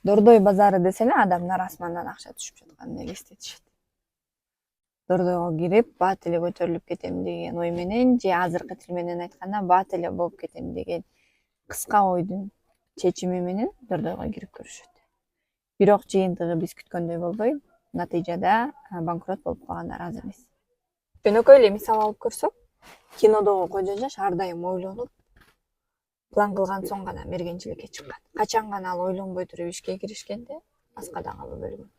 Дордой базары десе эле адамдар асмандан акча түшүп жаткандай элестетишет. Дордойго кирип бат эле көтөрүлүп кетем деген ой менен же азыркы тил менен айтканда бат эле болуп кетем деген кыска ойдун чечими менен Дордойго кирип көрүшөт. Бирок жыйынтыгы биз күткөндөй болбой, натыйжада банкрот болуп калгандар аз эмес. Жөнөкөй эле мисал алып көрсөк, кинодогу Кожо Жаш ар дайым ойлонуп, план кылган соң гана мергенчиликке чыккан. Качан гана ал ойлонбой туруп ишке киришкенде аскадан калып өлгөн.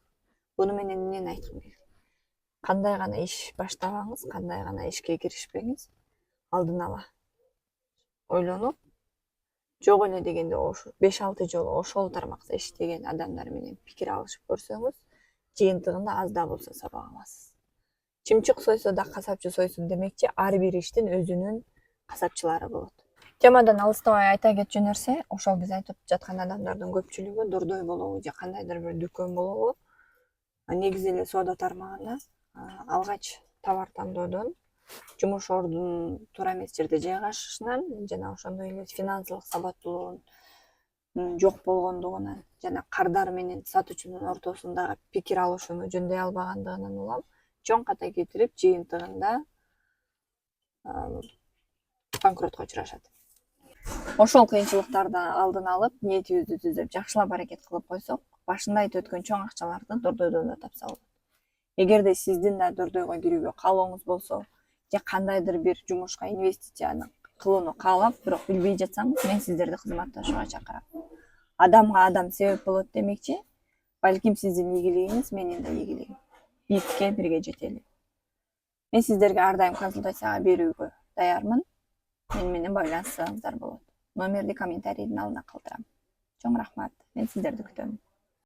Буну менен эмнени айткым келди? Кандай гана иш баштабаңыз, кандай гана ишке киришпеңиз, алдын ала ойлонуп, жок эле дегенде 5-6 жолу ошол тармакта иштеген адамдар менен пикир алышып көрсөңүз, жыйынтыгында аз да болсо сабак аласыз. Чымчык сойсо да касапчы сойсун демекчи, ар бир иштин өзүнүн касапчылары болот. Темадан алыстабай айта кетчү нерсе, ошол биз айтып жаткан адамдардын көпчүлүгү Дордой болобу же кандайдыр бир дүкөн болобу, негизи эле соода тармагында алгач товар тандоодон, жумуш ордунун туура эмес жерде жайгашышынан жана ошондой эле финансылык сабаттуулугунун жок болгондугунан жана кардар менен сатуучунун ортосундагы пикир алышууну жөндөй албагандыгынан улам чоң ката кетирип, жыйынтыгында банкротко учурашат. Ошол кыйынчылыктарды алдын алып, ниетибизди түзөп, жакшылап аракет кылып койсок, башында айтып өткөн чоң акчаларды Дордойдон да тапса болот. Эгерде сиздин да Дордойго кирүүгө каалооңуз болсо, же кандайдыр бир жумушка инвестицияны кылууну каалап, бирок билбей жатсаңыз, мен сиздерди кызматташууга чакырам. Адамга адам себеп болот демекчи, балким сиздин ийгилигиңиз менин да ийгилигим. Бийикке бирге жетели. Мен сиздерге ар дайым консультацияга берүүгө даярмын. Мен менен байланышсаңыздар болот. Номерди комментарийдин алдына калтырам. Чоң рахмат. Мен сиздерди күтөм.